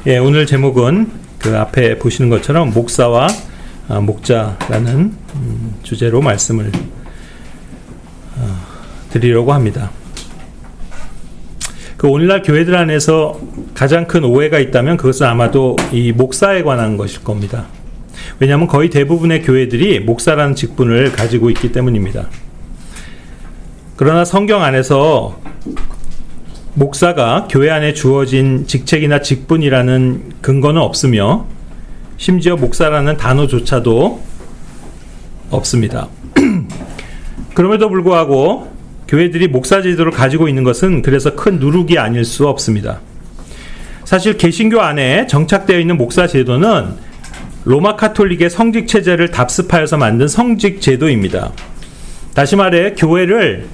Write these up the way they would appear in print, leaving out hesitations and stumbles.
예, 오늘 제목은 그 앞에 보시는 것처럼 목사와 목자라는 주제로 말씀을 드리려고 합니다. 그 오늘날 교회들 안에서 가장 큰 오해가 있다면 그것은 아마도 이 목사에 관한 것일 겁니다. 왜냐하면 거의 대부분의 교회들이 목사라는 직분을 가지고 있기 때문입니다. 그러나 성경 안에서 목사가 교회 안에 주어진 직책이나 직분이라는 근거는 없으며 심지어 목사라는 단어조차도 없습니다. 그럼에도 불구하고 교회들이 목사 제도를 가지고 있는 것은 그래서 큰 누룩이 아닐 수 없습니다. 사실 개신교 안에 정착되어 있는 목사 제도는 로마 카톨릭의 성직 체제를 답습하여서 만든 성직 제도입니다. 다시 말해 교회를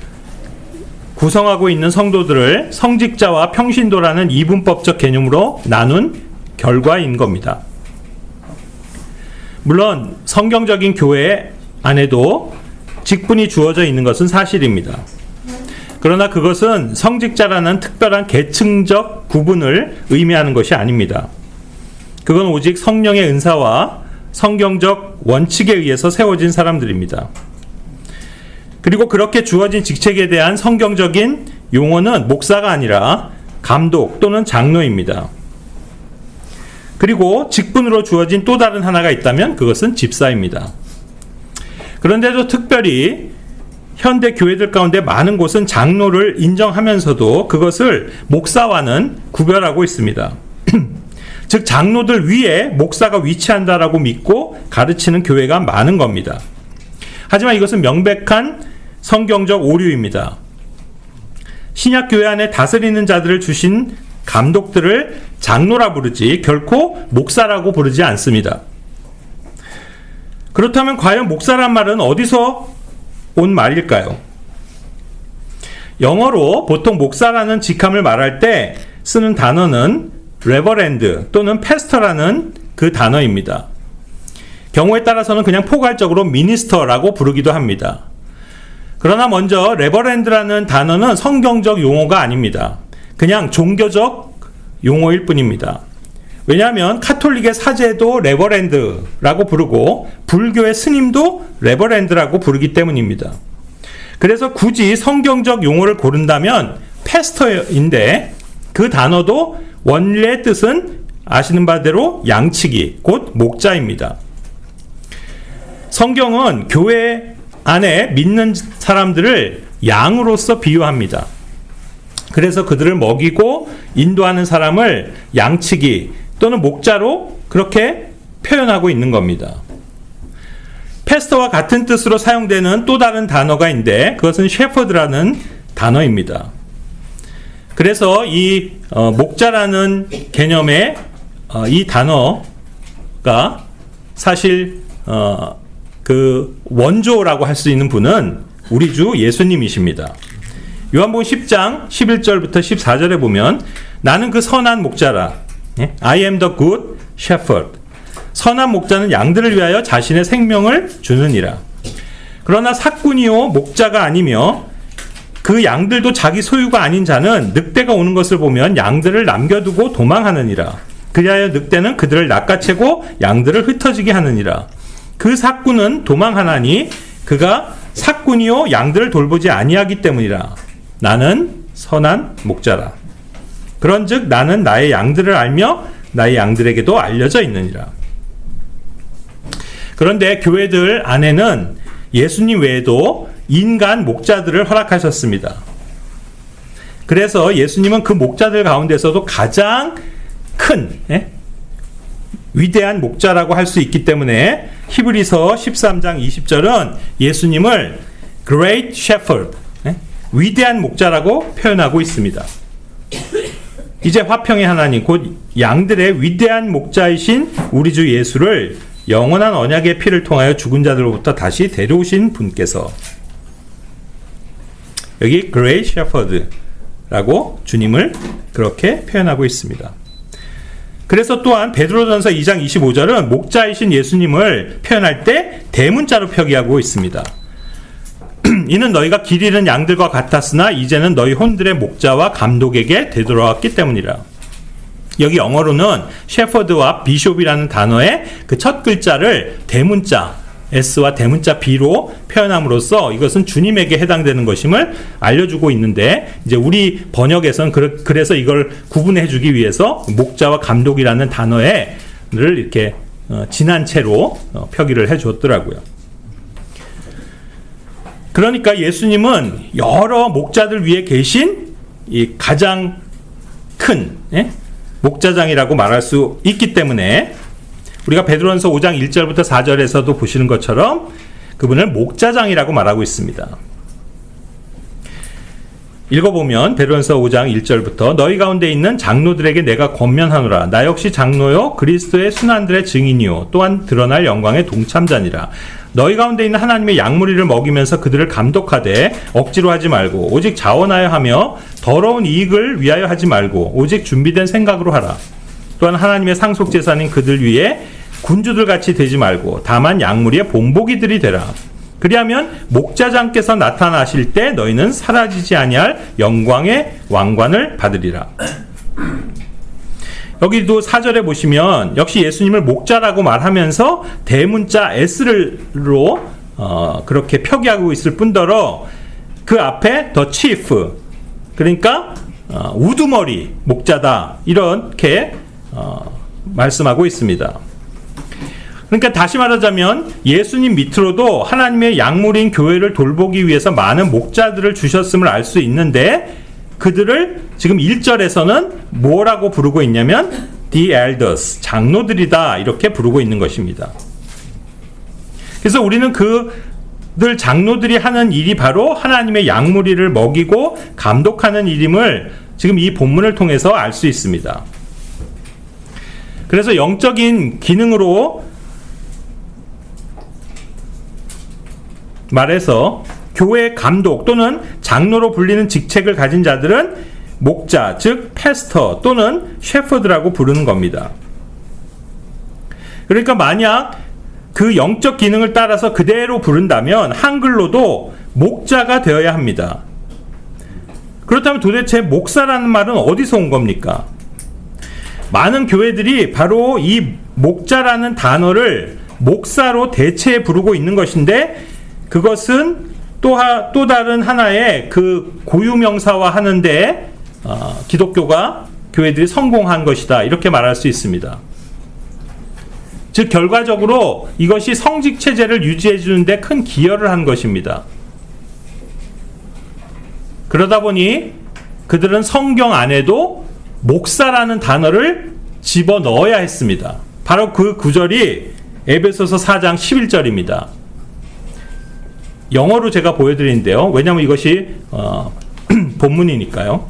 구성하고 있는 성도들을 성직자와 평신도라는 이분법적 개념으로 나눈 결과인 겁니다. 물론 성경적인 교회 안에도 직분이 주어져 있는 것은 사실입니다. 그러나 그것은 성직자라는 특별한 계층적 구분을 의미하는 것이 아닙니다. 그건 오직 성령의 은사와 성경적 원칙에 의해서 세워진 사람들입니다. 그리고 그렇게 주어진 직책에 대한 성경적인 용어는 목사가 아니라 감독 또는 장로입니다. 그리고 직분으로 주어진 또 다른 하나가 있다면 그것은 집사입니다. 그런데도 특별히 현대 교회들 가운데 많은 곳은 장로를 인정하면서도 그것을 목사와는 구별하고 있습니다. 즉 장로들 위에 목사가 위치한다라고 믿고 가르치는 교회가 많은 겁니다. 하지만 이것은 명백한 성경적 오류입니다. 신약 교회 안에 다스리는 자들을 주신 감독들을 장로라 부르지 결코 목사라고 부르지 않습니다. 그렇다면 과연 목사란 말은 어디서 온 말일까요? 영어로 보통 목사라는 직함을 말할 때 쓰는 단어는 레버랜드 또는 패스터라는 그 단어입니다. 경우에 따라서는 그냥 포괄적으로 미니스터라고 부르기도 합니다. 그러나 먼저 레버랜드라는 단어는 성경적 용어가 아닙니다. 그냥 종교적 용어일 뿐입니다. 왜냐하면 카톨릭의 사제도 레버랜드라고 부르고 불교의 스님도 레버랜드라고 부르기 때문입니다. 그래서 굳이 성경적 용어를 고른다면 패스터인데 그 단어도 원래 뜻은 아시는 바대로 양치기, 곧 목자입니다. 성경은 교회 안에 믿는 사람들을 양으로서 비유합니다. 그래서 그들을 먹이고 인도하는 사람을 양치기 또는 목자로 그렇게 표현하고 있는 겁니다. 패스터와 같은 뜻으로 사용되는 또 다른 단어가 있는데 그것은 셰퍼드라는 단어입니다. 그래서 이 목자라는 개념의 이 단어가 사실 그 원조라고 할 수 있는 분은 우리 주 예수님이십니다. 요한복음 10장 11절부터 14절에 보면 나는 그 선한 목자라 I am the good shepherd. 선한 목자는 양들을 위하여 자신의 생명을 주느니라. 그러나 삭군이요 목자가 아니며 그 양들도 자기 소유가 아닌 자는 늑대가 오는 것을 보면 양들을 남겨두고 도망하느니라. 그리하여 늑대는 그들을 낚아채고 양들을 흩어지게 하느니라. 그 삭군은 도망하나니 그가 삭군이요 양들을 돌보지 아니하기 때문이라. 나는 선한 목자라. 그런즉 나는 나의 양들을 알며 나의 양들에게도 알려져 있느니라. 그런데 교회들 안에는 예수님 외에도 인간 목자들을 허락하셨습니다. 그래서 예수님은 그 목자들 가운데서도 가장 큰 위대한 목자라고 할 수 있기 때문에 히브리서 13장 20절은 예수님을 Great Shepherd, 위대한 목자라고 표현하고 있습니다. 이제 화평의 하나님 곧 양들의 위대한 목자이신 우리 주 예수를 영원한 언약의 피를 통하여 죽은 자들로부터 다시 데려오신 분께서 여기 Great Shepherd라고 주님을 그렇게 표현하고 있습니다. 그래서 또한 베드로전서 2장 25절은 목자이신 예수님을 표현할 때 대문자로 표기하고 있습니다. 이는 너희가 길 잃은 양들과 같았으나 이제는 너희 혼들의 목자와 감독에게 되돌아왔기 때문이라. 여기 영어로는 셰퍼드와 비숍이라는 단어의 그 첫 글자를 대문자 S와 대문자 B로 표현함으로써 이것은 주님에게 해당되는 것임을 알려주고 있는데, 이제 우리 번역에서는 그래서 이걸 구분해 주기 위해서 목자와 감독이라는 단어를 이렇게 지난 채로 표기를 해 줬더라고요. 그러니까 예수님은 여러 목자들 위에 계신 이 가장 큰 목자장이라고 말할 수 있기 때문에 우리가 베드로전서 5장 1절부터 4절에서도 보시는 것처럼 그분을 목자장이라고 말하고 있습니다. 읽어보면 베드로전서 5장 1절부터 너희 가운데 있는 장로들에게 내가 권면하노라. 나 역시 장로요 그리스도의 순환들의 증인이요 또한 드러날 영광의 동참자니라. 너희 가운데 있는 하나님의 양무리를 먹이면서 그들을 감독하되 억지로 하지 말고 오직 자원하여 하며 더러운 이익을 위하여 하지 말고 오직 준비된 생각으로 하라. 또한 하나님의 상속제사nin 그들 위에 군주들 같이 되지 말고 다만 양무리의 본보기들이 되라. 그리하면 목자장께서 나타나실 때 너희는 사라지지 아니할 영광의 왕관을 받으리라. 여기도 4절에 보시면 역시 예수님을 목자라고 말하면서 대문자 S로 그렇게 표기하고 있을 뿐더러 그 앞에 더 치프, 그러니까 우두머리 목자다, 이렇게 말씀하고 있습니다. 그러니까 다시 말하자면 예수님 밑으로도 하나님의 양물인 교회를 돌보기 위해서 많은 목자들을 주셨음을 알 수 있는데, 그들을 지금 1절에서는 뭐라고 부르고 있냐면 The elders, 장로들이다, 이렇게 부르고 있는 것입니다. 그래서 우리는 그들 장로들이 하는 일이 바로 하나님의 양무리를 먹이고 감독하는 일임을 지금 이 본문을 통해서 알 수 있습니다. 그래서 영적인 기능으로 말해서 교회 감독 또는 장로로 불리는 직책을 가진 자들은 목자, 즉 패스터 또는 셰퍼드라고 부르는 겁니다. 그러니까 만약 그 영적 기능을 따라서 그대로 부른다면 한글로도 목자가 되어야 합니다. 그렇다면 도대체 목사라는 말은 어디서 온 겁니까? 많은 교회들이 바로 이 목자라는 단어를 목사로 대체해 부르고 있는 것인데, 그것은 또 다른 하나의 그 고유명사화 하는데 기독교가 교회들이 성공한 것이다, 이렇게 말할 수 있습니다. 즉 결과적으로 이것이 성직 체제를 유지해 주는데 큰 기여를 한 것입니다. 그러다 보니 그들은 성경 안에도 목사라는 단어를 집어넣어야 했습니다. 바로 그 구절이 에베소서 4장 11절입니다. 영어로 제가 보여드리는데요. 왜냐하면 이것이 본문이니까요.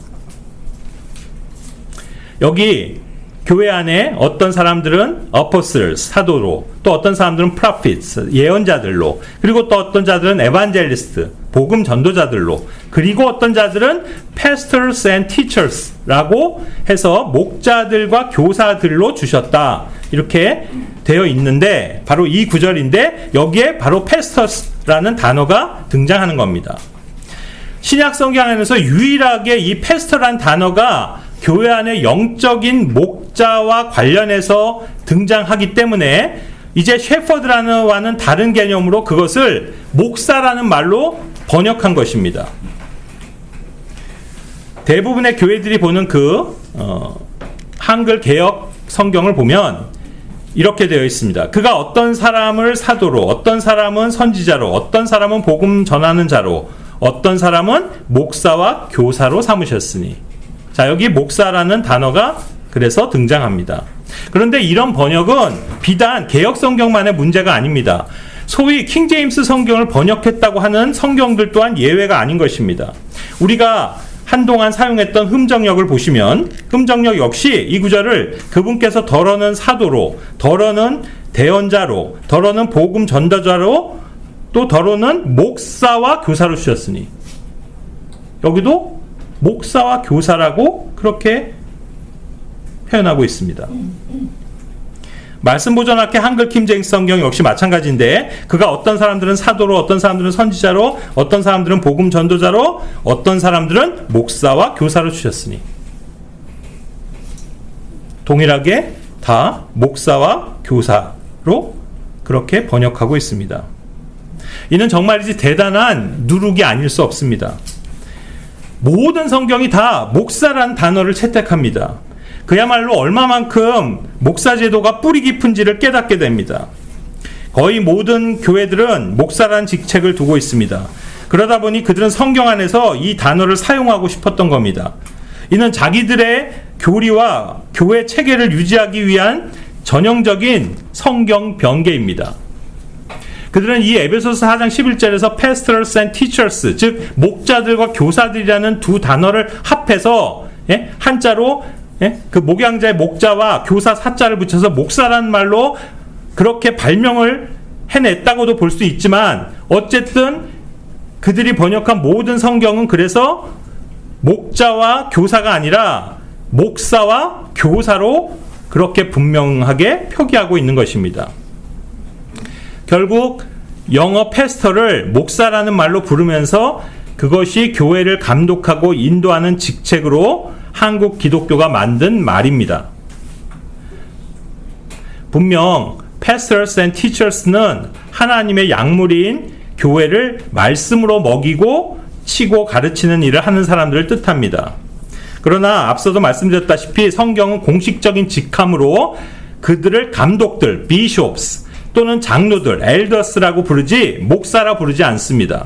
여기 교회 안에 어떤 사람들은 apostles, 사도로, 또 어떤 사람들은 prophets, 예언자들로, 그리고 또 어떤 자들은 evangelist, 복음 전도자들로, 그리고 어떤 자들은 pastors and teachers라고 해서 목자들과 교사들로 주셨다, 이렇게 되어 있는데 바로 이 구절인데 여기에 바로 pastors라는 단어가 등장하는 겁니다. 신약 성경 안에서 유일하게 이 pasto라는 단어가 교회 안에 영적인 목자와 관련해서 등장하기 때문에 이제 셰퍼드라는 다른 개념으로 그것을 목사라는 말로 번역한 것입니다. 대부분의 교회들이 보는 한글 개역 성경을 보면 이렇게 되어 있습니다. 그가 어떤 사람을 사도로, 어떤 사람은 선지자로, 어떤 사람은 복음 전하는 자로, 어떤 사람은 목사와 교사로 삼으셨으니. 자, 여기 목사라는 단어가 그래서 등장합니다. 그런데 이런 번역은 비단 개역 성경만의 문제가 아닙니다. 소위 킹제임스 성경을 번역했다고 하는 성경들 또한 예외가 아닌 것입니다. 우리가 한동안 사용했던 흠정역을 보시면 흠정역 역시 이 구절을 그분께서 더러는 사도로, 더러는 대언자로, 더러는 복음 전도자로, 또 더러는 목사와 교사로 주셨으니, 여기도 목사와 교사라고 그렇게 표현하고 있습니다. 말씀 보존학회 한글 킹제임스 성경 역시 마찬가지인데, 그가 어떤 사람들은 사도로, 어떤 사람들은 선지자로, 어떤 사람들은 복음 전도자로, 어떤 사람들은 목사와 교사로 주셨으니. 동일하게 다 목사와 교사로 그렇게 번역하고 있습니다. 이는 정말이지 대단한 누룩이 아닐 수 없습니다. 모든 성경이 다 목사란 단어를 채택합니다. 그야말로 얼마만큼 목사 제도가 뿌리 깊은지를 깨닫게 됩니다. 거의 모든 교회들은 목사란 직책을 두고 있습니다. 그러다 보니 그들은 성경 안에서 이 단어를 사용하고 싶었던 겁니다. 이는 자기들의 교리와 교회 체계를 유지하기 위한 전형적인 성경 변개입니다. 그들은 이 에베소서 4장 11절에서 pastors and teachers, 즉 목자들과 교사들이라는 두 단어를 합해서 한자로 그 목양자의 목자와 교사 사자를 붙여서 목사라는 말로 그렇게 발명을 해냈다고도 볼 수 있지만, 어쨌든 그들이 번역한 모든 성경은 그래서 목자와 교사가 아니라 목사와 교사로 그렇게 분명하게 표기하고 있는 것입니다. 결국 영어 패스터를 목사라는 말로 부르면서 그것이 교회를 감독하고 인도하는 직책으로 한국 기독교가 만든 말입니다. 분명 pastors and teachers는 하나님의 약물인 교회를 말씀으로 먹이고 치고 가르치는 일을 하는 사람들을 뜻합니다. 그러나 앞서도 말씀드렸다시피 성경은 공식적인 직함으로 그들을 감독들, bishops 또는 장로들, elders라고 부르지 목사라 부르지 않습니다.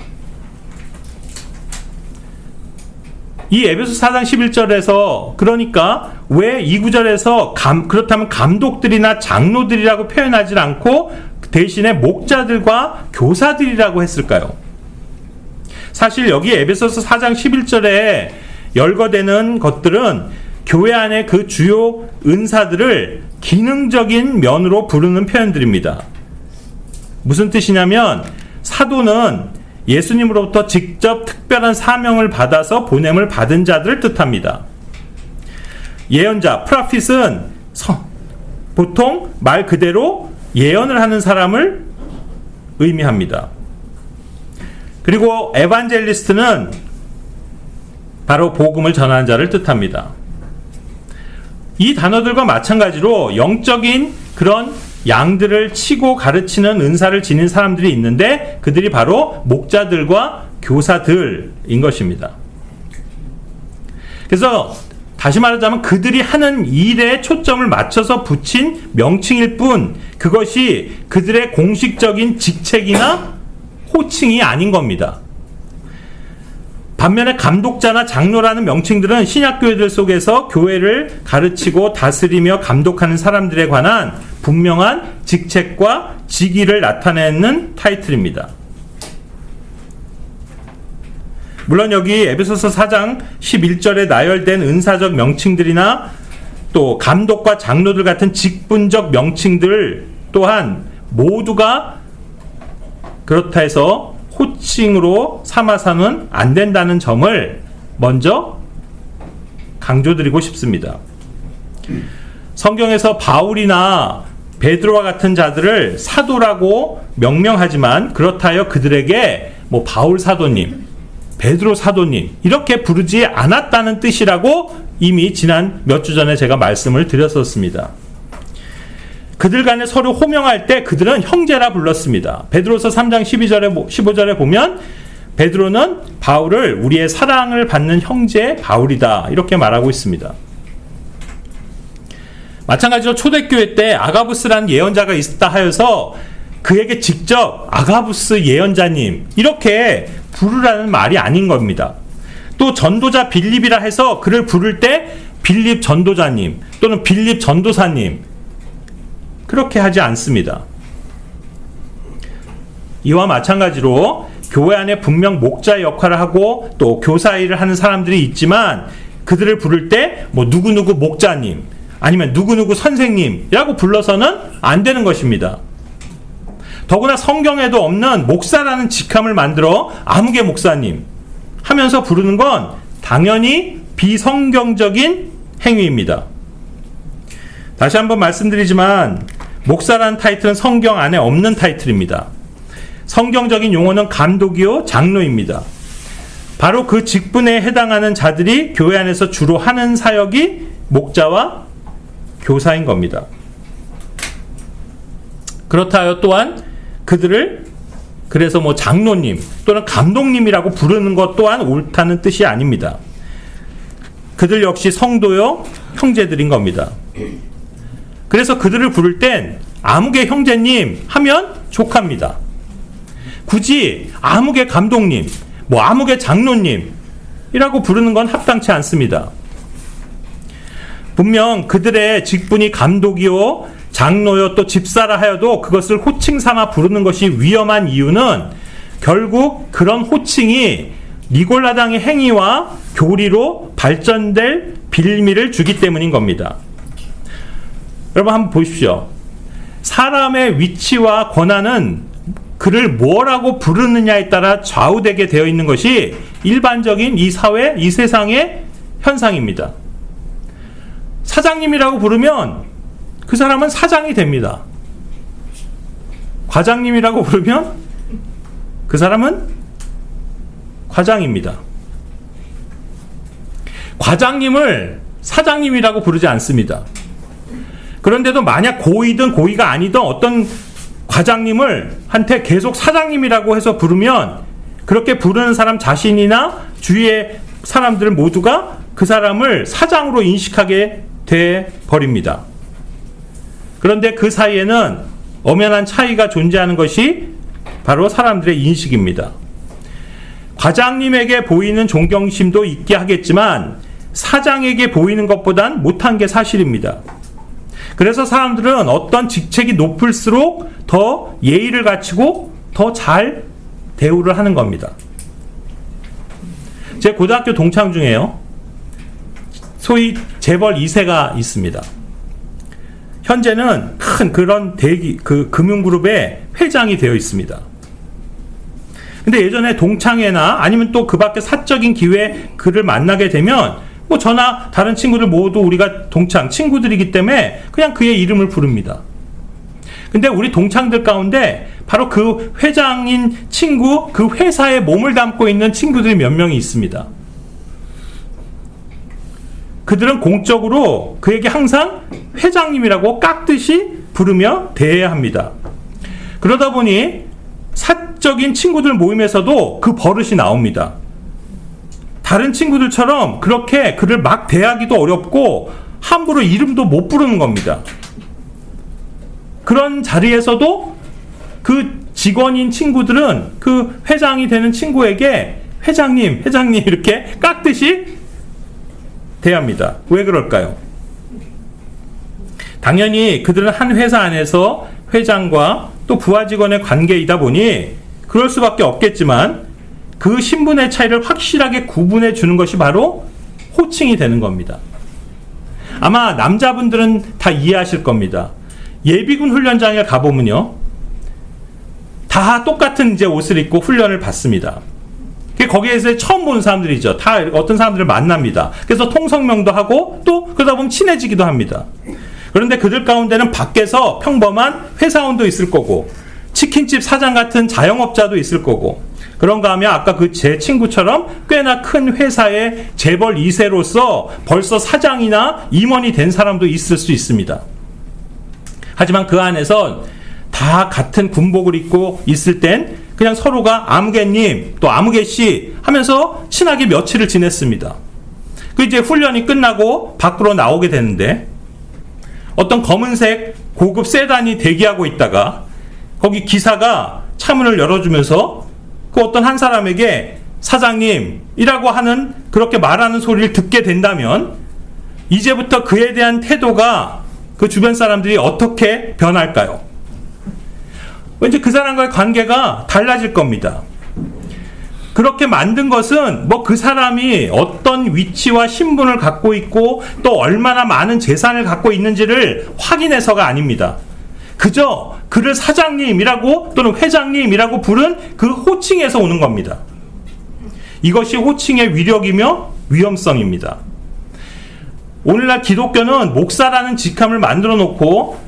이 에베소 4장 11절에서 그러니까 왜 이 구절에서 그렇다면 감독들이나 장로들이라고 표현하지 않고 대신에 목자들과 교사들이라고 했을까요? 사실 여기 에베소서 4장 11절에 열거되는 것들은 교회 안에 그 주요 은사들을 기능적인 면으로 부르는 표현들입니다. 무슨 뜻이냐면 사도는 예수님으로부터 직접 특별한 사명을 받아서 보냄을 받은 자들을 뜻합니다. 예언자, 프로핏은 보통 말 그대로 예언을 하는 사람을 의미합니다. 그리고 에반젤리스트는 바로 복음을 전하는 자를 뜻합니다. 이 단어들과 마찬가지로 영적인 그런 양들을 치고 가르치는 은사를 지닌 사람들이 있는데 그들이 바로 목자들과 교사들인 것입니다. 그래서 다시 말하자면 그들이 하는 일에 초점을 맞춰서 붙인 명칭일 뿐 그것이 그들의 공식적인 직책이나 호칭이 아닌 겁니다. 반면에 감독자나 장로라는 명칭들은 신약교회들 속에서 교회를 가르치고 다스리며 감독하는 사람들에 관한 분명한 직책과 직위를 나타내는 타이틀입니다. 물론 여기 에베소서 4장 11절에 나열된 은사적 명칭들이나 또 감독과 장로들 같은 직분적 명칭들 또한 모두가 그렇다 해서 호칭으로 삼아서는 안 된다는 점을 먼저 강조드리고 싶습니다. 성경에서 바울이나 베드로와 같은 자들을 사도라고 명명하지만 그렇다 하여 그들에게 바울 사도님, 베드로 사도님 이렇게 부르지 않았다는 뜻이라고 이미 지난 몇 주 전에 제가 말씀을 드렸었습니다. 그들 간에 서로 호명할 때 그들은 형제라 불렀습니다. 베드로서 3장 15절에 보면 베드로는 바울을 우리의 사랑을 받는 형제 바울이다 이렇게 말하고 있습니다. 마찬가지로 초대교회 때 아가부스라는 예언자가 있다 하여서 그에게 직접 아가부스 예언자님 이렇게 부르라는 말이 아닌 겁니다. 또 전도자 빌립이라 해서 그를 부를 때 빌립 전도자님 또는 빌립 전도사님 그렇게 하지 않습니다. 이와 마찬가지로 교회 안에 분명 목자 역할을 하고 또 교사 일을 하는 사람들이 있지만 그들을 부를 때 누구누구 목자님 아니면 누구누구 선생님이라고 불러서는 안 되는 것입니다. 더구나 성경에도 없는 목사라는 직함을 만들어 아무개 목사님 하면서 부르는 건 당연히 비성경적인 행위입니다. 다시 한번 말씀드리지만 목사라는 타이틀은 성경 안에 없는 타이틀입니다. 성경적인 용어는 감독이요 장로입니다. 바로 그 직분에 해당하는 자들이 교회 안에서 주로 하는 사역이 목자와 교사인 겁니다. 그렇다 하여 또한 그들을 그래서 뭐 장로님 또는 감독님이라고 부르는 것 또한 옳다는 뜻이 아닙니다. 그들 역시 성도요 형제들인 겁니다. 그래서 그들을 부를 땐 아무개 형제님 하면 족합니다. 굳이 아무개 감독님, 뭐 아무개 장로님이라고 부르는 건 합당치 않습니다. 분명 그들의 직분이 감독이요 장로요 또 집사라 하여도 그것을 호칭 삼아 부르는 것이 위험한 이유는 결국 그런 호칭이 니골라당의 행위와 교리로 발전될 빌미를 주기 때문인 겁니다. 여러분 한번 보십시오. 사람의 위치와 권한은 그를 뭐라고 부르느냐에 따라 좌우되게 되어 있는 것이 일반적인 이 사회, 이 세상의 현상입니다. 사장님이라고 부르면 그 사람은 사장이 됩니다. 과장님이라고 부르면 그 사람은 과장입니다. 과장님을 사장님이라고 부르지 않습니다. 그런데도 만약 고의든 고의가 아니든 어떤 과장님을 한테 계속 사장님이라고 해서 부르면 그렇게 부르는 사람 자신이나 주위의 사람들 모두가 그 사람을 사장으로 인식하게 돼 버립니다. 그런데 그 사이에는 엄연한 차이가 존재하는 것이 바로 사람들의 인식입니다. 과장님에게 보이는 존경심도 있게 하겠지만 사장에게 보이는 것보단 못한 게 사실입니다. 그래서 사람들은 어떤 직책이 높을수록 더 예의를 갖추고 더 잘 대우를 하는 겁니다. 제 고등학교 동창 중에요, 소위 재벌 2세가 있습니다. 현재는 큰 그런 금융그룹의 회장이 되어 있습니다. 근데 예전에 동창회나 아니면 또 그 밖에 사적인 기회에 그를 만나게 되면 뭐 저나 다른 친구들 모두 우리가 동창, 친구들이기 때문에 그냥 그의 이름을 부릅니다. 근데 우리 동창들 가운데 바로 그 회장인 친구, 그 회사에 몸을 담고 있는 친구들이 몇 명이 있습니다. 그들은 공적으로 그에게 항상 회장님이라고 깍듯이 부르며 대해야 합니다. 그러다 보니 사적인 친구들 모임에서도 그 버릇이 나옵니다. 다른 친구들처럼 그렇게 그를 막 대하기도 어렵고 함부로 이름도 못 부르는 겁니다. 그런 자리에서도 그 직원인 친구들은 그 회장이 되는 친구에게 회장님 이렇게 깍듯이 대합니다. 왜 그럴까요? 당연히 그들은 한 회사 안에서 회장과 또 부하 직원의 관계이다 보니 그럴 수밖에 없겠지만 그 신분의 차이를 확실하게 구분해 주는 것이 바로 호칭이 되는 겁니다. 아마 남자분들은 다 이해하실 겁니다. 예비군 훈련장에 가보면요, 다 똑같은 이제 옷을 입고 훈련을 받습니다. 거기에서 처음 보는 사람들이죠. 다 어떤 사람들을 만납니다. 그래서 통성명도 하고 또 그러다 보면 친해지기도 합니다. 그런데 그들 가운데는 밖에서 평범한 회사원도 있을 거고 치킨집 사장 같은 자영업자도 있을 거고, 그런가 하면 아까 그 제 친구처럼 꽤나 큰 회사의 재벌 2세로서 벌써 사장이나 임원이 된 사람도 있을 수 있습니다. 하지만 그 안에선 다 같은 군복을 입고 있을 땐 그냥 서로가 아무개님 또 아무개씨 하면서 친하게 며칠을 지냈습니다. 그 이제 훈련이 끝나고 밖으로 나오게 되는데 어떤 검은색 고급 세단이 대기하고 있다가 거기 기사가 차문을 열어주면서 그 어떤 한 사람에게 사장님이라고 하는 그렇게 말하는 소리를 듣게 된다면 이제부터 그에 대한 태도가 그 주변 사람들이 어떻게 변할까요? 왠지 그 사람과의 관계가 달라질 겁니다. 그렇게 만든 것은 뭐 그 사람이 어떤 위치와 신분을 갖고 있고 또 얼마나 많은 재산을 갖고 있는지를 확인해서가 아닙니다. 그저 그를 사장님이라고 또는 회장님이라고 부른 그 호칭에서 오는 겁니다. 이것이 호칭의 위력이며 위험성입니다. 오늘날 기독교는 목사라는 직함을 만들어 놓고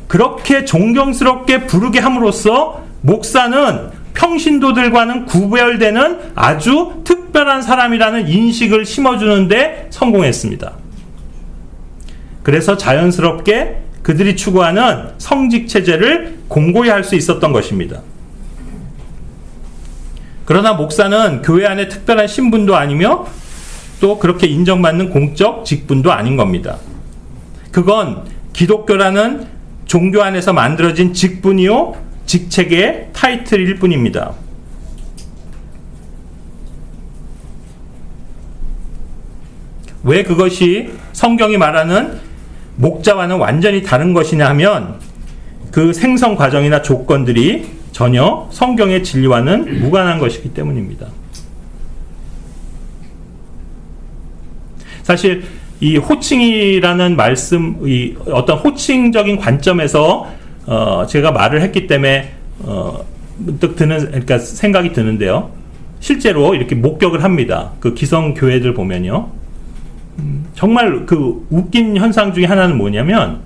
그렇게 존경스럽게 부르게 함으로써 목사는 평신도들과는 구별되는 아주 특별한 사람이라는 인식을 심어주는데 성공했습니다. 그래서 자연스럽게 그들이 추구하는 성직 체제를 공고히 할 수 있었던 것입니다. 그러나 목사는 교회 안에 특별한 신분도 아니며 또 그렇게 인정받는 공적 직분도 아닌 겁니다. 그건 기독교라는 종교 안에서 만들어진 직분이요, 직책의 타이틀일 뿐입니다. 왜 그것이 성경이 말하는 목자와는 완전히 다른 것이냐 하면 그 생성 과정이나 조건들이 전혀 성경의 진리와는 무관한 것이기 때문입니다. 사실 이 호칭이라는 말씀, 이 어떤 호칭적인 관점에서 제가 말을 했기 때문에 문득 그러니까 생각이 드는데요. 실제로 이렇게 목격을 합니다. 그 기성 교회들 보면요. 정말 그 웃긴 현상 중에 하나는 뭐냐면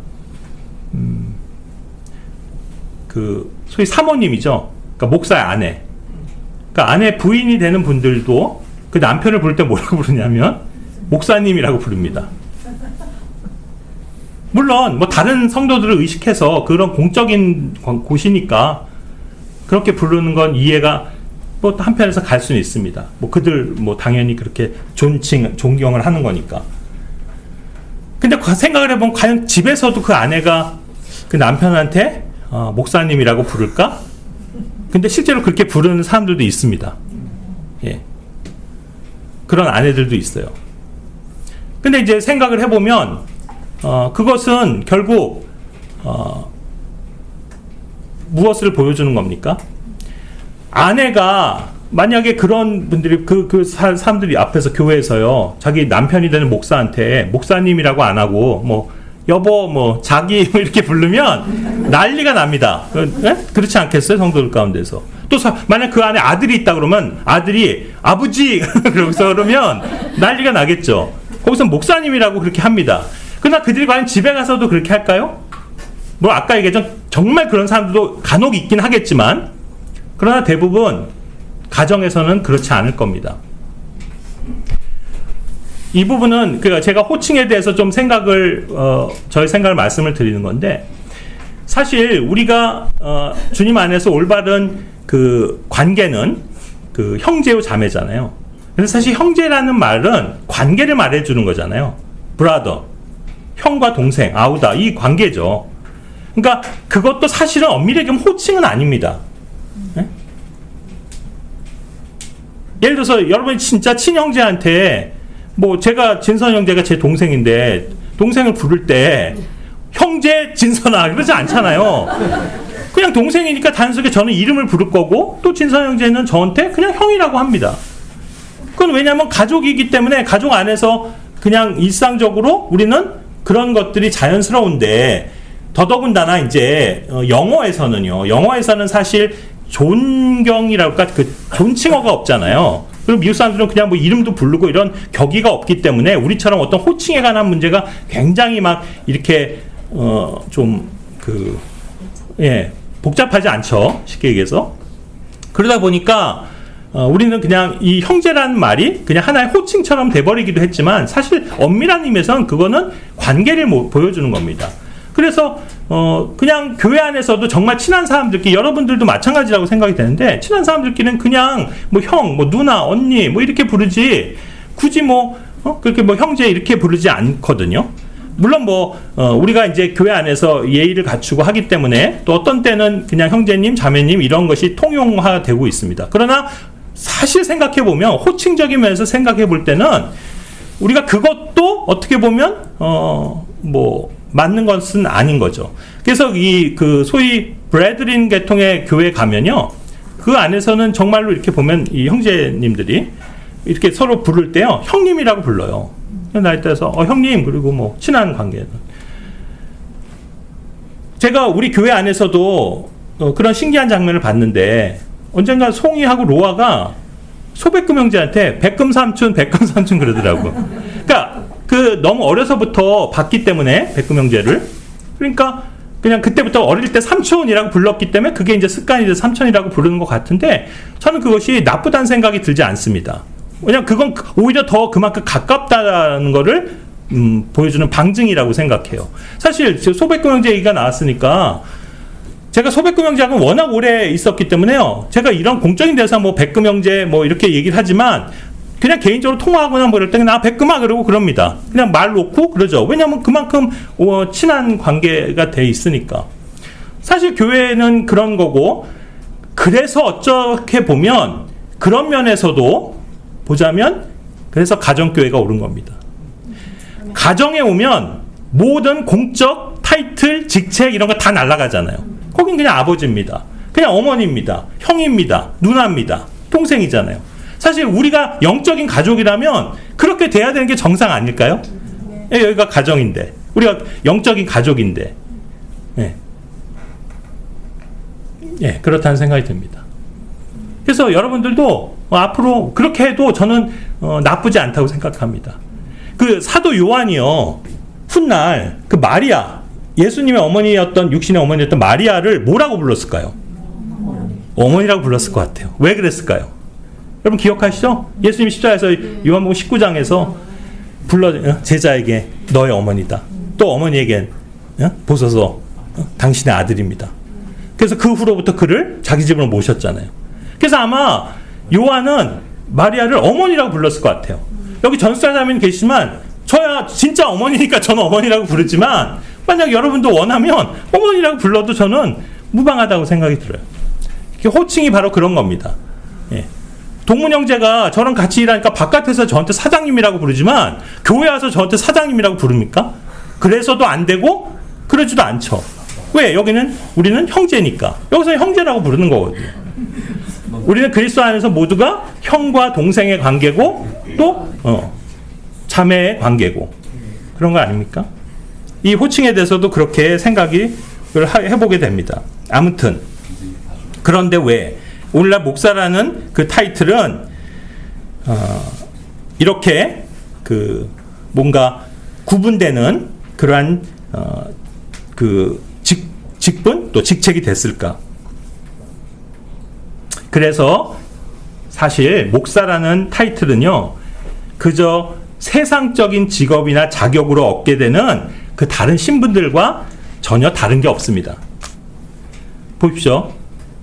그 소위 사모님이죠. 그러니까 목사의 아내. 그러니까 아내 부인이 되는 분들도 그 남편을 부를 때 뭐라고 부르냐면 목사님이라고 부릅니다. 물론 뭐 다른 성도들을 의식해서 그런 공적인 곳이니까 그렇게 부르는 건 이해가 뭐 한편에서 갈 수는 있습니다. 뭐 그들 뭐 당연히 그렇게 존경을 하는 거니까. 근데 생각을 해보면 과연 집에서도 그 아내가 그 남편한테 목사님이라고 부를까? 근데 실제로 그렇게 부르는 사람들도 있습니다. 예. 그런 아내들도 있어요. 근데 이제 생각을 해보면 그것은 결국 무엇을 보여주는 겁니까? 아내가 만약에 그런 분들이 사람들이 앞에서 교회에서요, 자기 남편이 되는 목사한테 목사님이라고 안 하고 뭐 여보 뭐 자기 이렇게 부르면 난리가 납니다. 그렇지 않겠어요? 성도들 가운데서. 또 만약 그 안에 아들이 있다 그러면 아들이 아버지 그러면 난리가 나겠죠. 거기서 목사님이라고 그렇게 합니다. 그러나 그들이 과연 집에 가서도 그렇게 할까요? 뭐 아까 얘기했던 정말 그런 사람들도 간혹 있긴 하겠지만, 그러나 대부분 가정에서는 그렇지 않을 겁니다. 이 부분은 제가 호칭에 대해서 좀 저의 생각을 말씀을 드리는 건데, 사실 우리가 주님 안에서 올바른 그 관계는 그 형제요 자매잖아요. 그래서 사실 형제라는 말은 관계를 말해주는 거잖아요. 브라더, 형과 동생, 아우다, 이 관계죠. 그러니까 그것도 사실은 엄밀히 얘기하면 호칭은 아닙니다. 네? 예를 들어서 여러분이 진짜 친형제한테 뭐 제가 진선 형제가 제 동생인데 동생을 부를 때 형제 진선아 그러지 않잖아요. 그냥 동생이니까 단순하게 저는 이름을 부를 거고 또 진선 형제는 저한테 그냥 형이라고 합니다. 그건 왜냐하면 가족이기 때문에 가족 안에서 그냥 일상적으로 우리는 그런 것들이 자연스러운데, 더더군다나 이제 영어에서는 사실 존경이랄까 그 존칭어가 없잖아요. 그리고 미국 사람들은 그냥 뭐 이름도 부르고 이런 격의가 없기 때문에 우리처럼 어떤 호칭에 관한 문제가 굉장히 막 이렇게 복잡하지 않죠. 쉽게 얘기해서. 그러다 보니까 우리는 그냥 이 형제라는 말이 그냥 하나의 호칭처럼 돼버리기도 했지만, 사실 엄밀한 의미에서는 그거는 관계를 보여주는 겁니다. 그래서 그냥 교회 안에서도 정말 친한 사람들끼리, 여러분들도 마찬가지라고 생각이 되는데, 친한 사람들끼리는 그냥 뭐 형, 뭐 누나, 언니 뭐 이렇게 부르지 굳이 그렇게 뭐 형제 이렇게 부르지 않거든요. 물론 우리가 이제 교회 안에서 예의를 갖추고 하기 때문에 또 어떤 때는 그냥 형제님, 자매님 이런 것이 통용화되고 있습니다. 그러나 사실 생각해 보면, 호칭적인 면에서 생각해 볼 때는 우리가 그것도 어떻게 보면 맞는 것은 아닌 거죠. 그래서 그 소위 브래드린 계통의 교회 가면요, 그 안에서는 정말로 이렇게 보면 이 형제님들이 이렇게 서로 부를 때요, 형님이라고 불러요. 나이 따라서 형님, 그리고 뭐 친한 관계는. 제가 우리 교회 안에서도 그런 신기한 장면을 봤는데, 언젠가 송이하고 로아가 소백금 형제한테 백금 삼촌 그러더라고. 그러니까 너무 어려서부터 봤기 때문에 백금 형제를, 그러니까 그냥 그때부터 어릴 때 삼촌이라고 불렀기 때문에 그게 이제 습관이 돼서 삼촌이라고 부르는 것 같은데, 저는 그것이 나쁘다는 생각이 들지 않습니다. 왜냐면 그건 오히려 더 그만큼 가깝다는 거를 보여주는 방증이라고 생각해요. 사실 소백금형제 얘기가 나왔으니까 제가 소백금형제하고는 워낙 오래 있었기 때문에요. 제가 이런 공적인 데서 뭐 백금형제 뭐 이렇게 얘기를 하지만 그냥 개인적으로 통화하거나 뭐 이럴 때 나 백금아 그러고 그럽니다. 그냥 말 놓고 그러죠. 왜냐하면 그만큼 친한 관계가 돼 있으니까. 사실 교회는 그런 거고, 그래서 어떻게 보면 그런 면에서도 보자면 그래서 가정교회가 옳은 겁니다. 가정에 오면 모든 공적 타이틀, 직책 이런 거 다 날아가잖아요. 거긴 그냥 아버지입니다. 그냥 어머니입니다. 형입니다. 누나입니다. 동생이잖아요. 사실 우리가 영적인 가족이라면 그렇게 돼야 되는 게 정상 아닐까요? 네. 여기가 가정인데, 우리가 영적인 가족인데, 그렇다는 생각이 듭니다. 그래서 여러분들도 앞으로 그렇게 해도 저는 나쁘지 않다고 생각합니다. 그 사도 요한이요, 훗날 그 마리아, 예수님의 어머니였던, 육신의 어머니였던 마리아를 뭐라고 불렀을까요? 어머니라고 불렀을 것 같아요. 왜 그랬을까요? 여러분 기억하시죠? 예수님이 십자가에서 요한복음 19장에서 제자에게 너의 어머니다. 또 어머니에겐 보소서 당신의 아들입니다. 그래서 그 후로부터 그를 자기 집으로 모셨잖아요. 그래서 아마 요한은 마리아를 어머니라고 불렀을 것 같아요. 여기 전수자자매는 계시지만 저야 진짜 어머니니까 저는 어머니라고 부르지만 만약 여러분도 원하면 어머니라고 불러도 저는 무방하다고 생각이 들어요. 호칭이 바로 그런 겁니다. 동문 형제가 저랑 같이 일하니까 바깥에서 저한테 사장님이라고 부르지만 교회 와서 저한테 사장님이라고 부릅니까? 그래서도 안 되고 그러지도 않죠. 왜? 여기는 우리는 형제니까. 여기서 형제라고 부르는 거거든요. 우리는 그리스도 안에서 모두가 형과 동생의 관계고 또 자매의 관계고 그런 거 아닙니까? 이 호칭에 대해서도 그렇게 생각을 해보게 됩니다. 아무튼 그런데 왜 오늘날 목사라는 그 타이틀은 이렇게 그 뭔가 구분되는 그러한 그 직분 또 직책이 됐을까? 그래서 사실 목사라는 타이틀은요, 그저 세상적인 직업이나 자격으로 얻게 되는 그 다른 신분들과 전혀 다른 게 없습니다. 보십시오.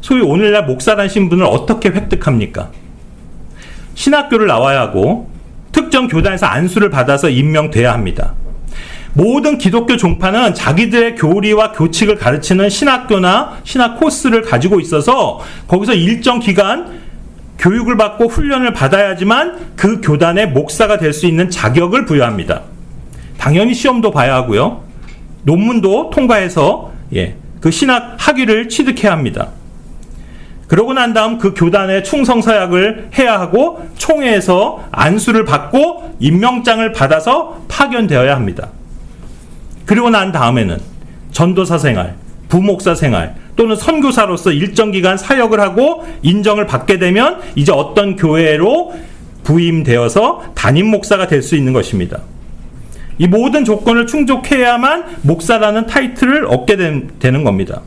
소위 오늘날 목사라는 신분을 어떻게 획득합니까? 신학교를 나와야 하고 특정 교단에서 안수를 받아서 임명돼야 합니다. 모든 기독교 종파는 자기들의 교리와 교칙을 가르치는 신학교나 신학 코스를 가지고 있어서 거기서 일정 기간 교육을 받고 훈련을 받아야지만 그 교단의 목사가 될 수 있는 자격을 부여합니다. 당연히 시험도 봐야 하고요. 논문도 통과해서 그 신학 학위를 취득해야 합니다. 그러고 난 다음 그 교단의 충성서약을 해야 하고 총회에서 안수를 받고 임명장을 받아서 파견되어야 합니다. 그리고 난 다음에는 전도사 생활, 부목사 생활 또는 선교사로서 일정 기간 사역을 하고 인정을 받게 되면 이제 어떤 교회로 부임되어서 담임 목사가 될 수 있는 것입니다. 이 모든 조건을 충족해야만 목사라는 타이틀을 얻게 되는 겁니다.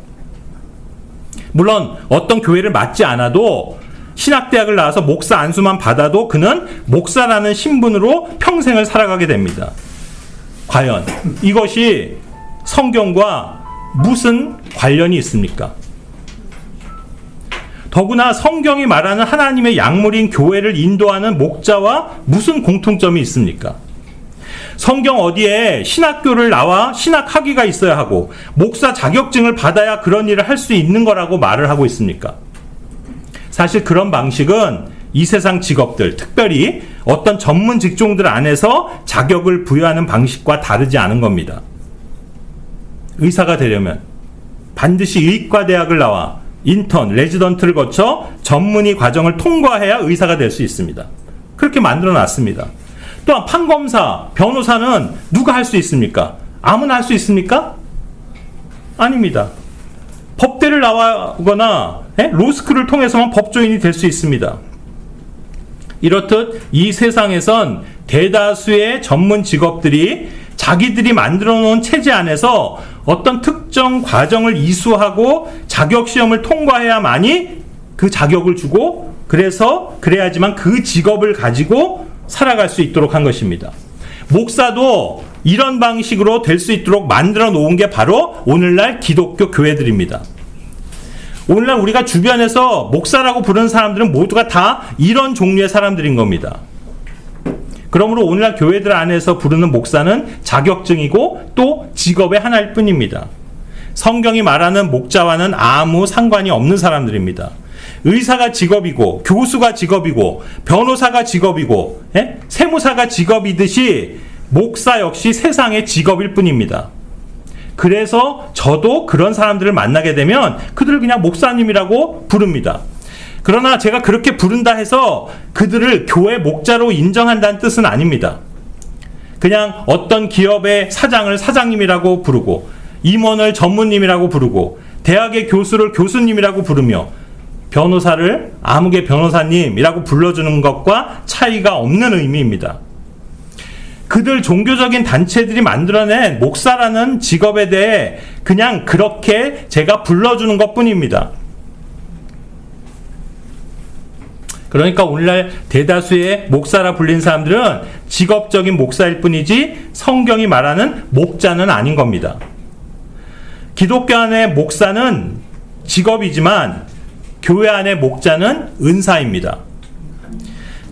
물론 어떤 교회를 맡지 않아도 신학대학을 나와서 목사 안수만 받아도 그는 목사라는 신분으로 평생을 살아가게 됩니다. 과연 이것이 성경과 무슨 관련이 있습니까? 더구나 성경이 말하는 하나님의 약물인 교회를 인도하는 목자와 무슨 공통점이 있습니까? 성경 어디에 신학교를 나와 신학학위가 있어야 하고 목사 자격증을 받아야 그런 일을 할 수 있는 거라고 말을 하고 있습니까? 사실 그런 방식은 이 세상 직업들, 특별히 어떤 전문 직종들 안에서 자격을 부여하는 방식과 다르지 않은 겁니다. 의사가 되려면 반드시 의과대학을 나와 인턴, 레지던트를 거쳐 전문의 과정을 통과해야 의사가 될 수 있습니다. 그렇게 만들어 놨습니다. 또한 판검사, 변호사는 누가 할 수 있습니까? 아무나 할 수 있습니까? 아닙니다. 법대를 나오거나 로스쿨을 통해서만 법조인이 될 수 있습니다. 이렇듯 이 세상에선 대다수의 전문 직업들이 자기들이 만들어 놓은 체제 안에서 어떤 특정 과정을 이수하고 자격시험을 통과해야만이 그 자격을 주고 그래야지만 그 직업을 가지고 살아갈 수 있도록 한 것입니다. 목사도 이런 방식으로 될 수 있도록 만들어 놓은 게 바로 오늘날 기독교 교회들입니다. 오늘날 우리가 주변에서 목사라고 부르는 사람들은 모두가 다 이런 종류의 사람들인 겁니다. 그러므로 오늘날 교회들 안에서 부르는 목사는 자격증이고 또 직업의 하나일 뿐입니다. 성경이 말하는 목자와는 아무 상관이 없는 사람들입니다. 의사가 직업이고 교수가 직업이고 변호사가 직업이고 세무사가 직업이듯이 목사 역시 세상의 직업일 뿐입니다. 그래서 저도 그런 사람들을 만나게 되면 그들을 그냥 목사님이라고 부릅니다. 그러나 제가 그렇게 부른다 해서 그들을 교회 목자로 인정한다는 뜻은 아닙니다. 그냥 어떤 기업의 사장을 사장님이라고 부르고 임원을 전무님이라고 부르고 대학의 교수를 교수님이라고 부르며 변호사를 아무개 변호사님이라고 불러주는 것과 차이가 없는 의미입니다. 그들 종교적인 단체들이 만들어낸 목사라는 직업에 대해 그냥 그렇게 제가 불러주는 것뿐입니다. 그러니까 오늘날 대다수의 목사라 불린 사람들은 직업적인 목사일 뿐이지 성경이 말하는 목자는 아닌 겁니다. 기독교 안의 목사는 직업이지만 교회 안의 목자는 은사입니다.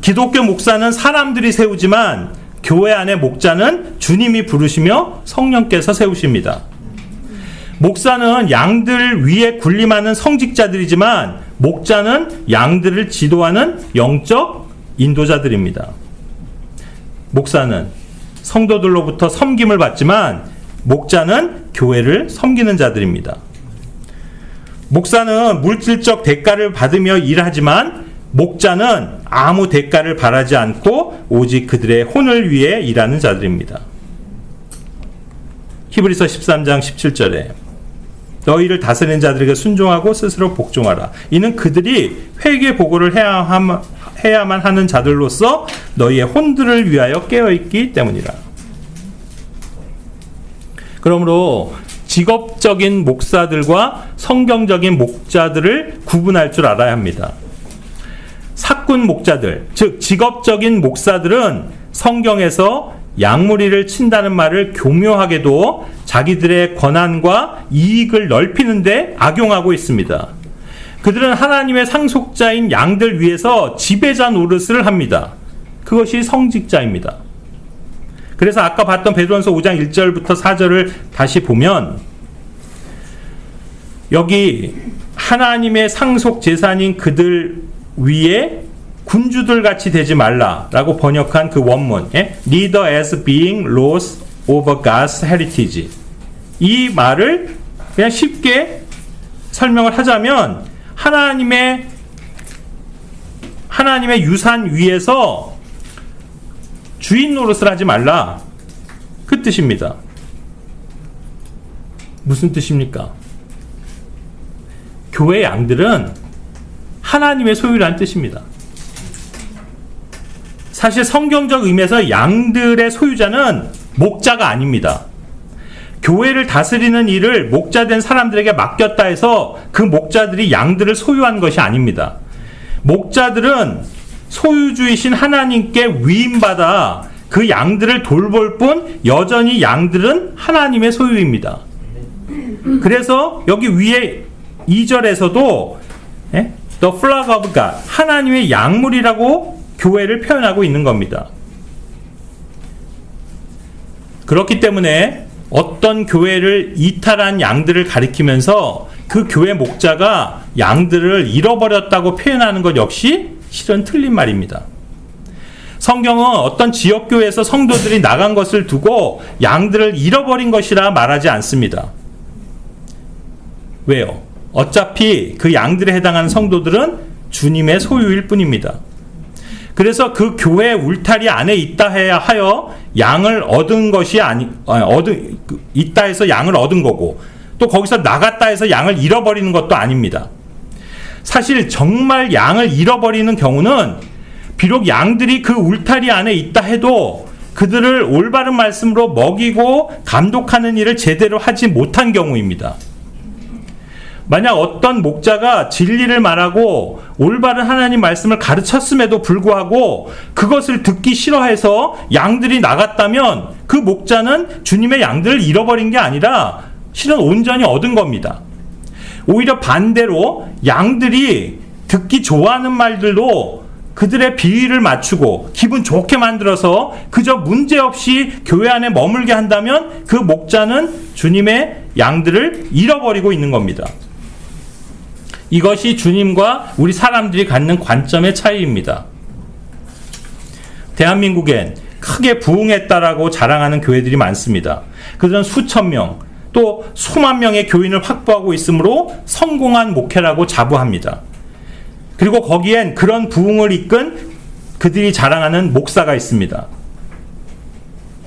기독교 목사는 사람들이 세우지만 교회 안의 목자는 주님이 부르시며 성령께서 세우십니다. 목사는 양들 위에 군림하는 성직자들이지만 목자는 양들을 지도하는 영적 인도자들입니다. 목사는 성도들로부터 섬김을 받지만 목자는 교회를 섬기는 자들입니다. 목사는 물질적 대가를 받으며 일하지만 목자는 아무 대가를 바라지 않고 오직 그들의 혼을 위해 일하는 자들입니다. 히브리서 13장 17절에 너희를 다스리는 자들에게 순종하고 스스로 복종하라. 이는 그들이 회개 보고를 해야만 하는 자들로서 너희의 혼들을 위하여 깨어있기 때문이라. 그러므로 직업적인 목사들과 성경적인 목자들을 구분할 줄 알아야 합니다. 사꾼 목자들, 즉 직업적인 목사들은 성경에서 양무리를 친다는 말을 교묘하게도 자기들의 권한과 이익을 넓히는 데 악용하고 있습니다. 그들은 하나님의 상속자인 양들 위해서 지배자 노릇을 합니다. 그것이 성직자입니다. 그래서 아까 봤던 베드로전서 5장 1절부터 4절을 다시 보면 여기 하나님의 상속 재산인 그들 위에 군주들 같이 되지 말라라고 번역한 그 원문, neither as being lords over God's heritage. 이 말을 그냥 쉽게 설명을 하자면 하나님의 유산 위에서 주인 노릇을 하지 말라, 그 뜻입니다. 무슨 뜻입니까? 교회 양들은 하나님의 소유라는 뜻입니다. 사실 성경적 의미에서 양들의 소유자는 목자가 아닙니다. 교회를 다스리는 일을 목자된 사람들에게 맡겼다 해서 그 목자들이 양들을 소유한 것이 아닙니다. 목자들은 소유주이신 하나님께 위임받아 그 양들을 돌볼 뿐 여전히 양들은 하나님의 소유입니다. 그래서 여기 위에 2절에서도 The flock of God, 하나님의 양물이라고 교회를 표현하고 있는 겁니다. 그렇기 때문에 어떤 교회를 이탈한 양들을 가리키면서 그 교회 목자가 양들을 잃어버렸다고 표현하는 것 역시 실은 틀린 말입니다. 성경은 어떤 지역교회에서 성도들이 나간 것을 두고 양들을 잃어버린 것이라 말하지 않습니다. 왜요? 어차피 그 양들에 해당하는 성도들은 주님의 소유일 뿐입니다. 그래서 그 교회 울타리 안에 있다 해야 하여 양을 얻은 것이 있다 해서 양을 얻은 거고, 또 거기서 나갔다 해서 양을 잃어버리는 것도 아닙니다. 사실 정말 양을 잃어버리는 경우는 비록 양들이 그 울타리 안에 있다 해도 그들을 올바른 말씀으로 먹이고 감독하는 일을 제대로 하지 못한 경우입니다. 만약 어떤 목자가 진리를 말하고 올바른 하나님 말씀을 가르쳤음에도 불구하고 그것을 듣기 싫어해서 양들이 나갔다면 그 목자는 주님의 양들을 잃어버린 게 아니라 실은 온전히 얻은 겁니다. 오히려 반대로 양들이 듣기 좋아하는 말들도 그들의 비위를 맞추고 기분 좋게 만들어서 그저 문제없이 교회 안에 머물게 한다면 그 목자는 주님의 양들을 잃어버리고 있는 겁니다. 이것이 주님과 우리 사람들이 갖는 관점의 차이입니다. 대한민국엔 크게 부흥했다라고 자랑하는 교회들이 많습니다. 그들은 수천 명, 또 수만 명의 교인을 확보하고 있으므로 성공한 목회라고 자부합니다. 그리고 거기엔 그런 부흥을 이끈 그들이 자랑하는 목사가 있습니다.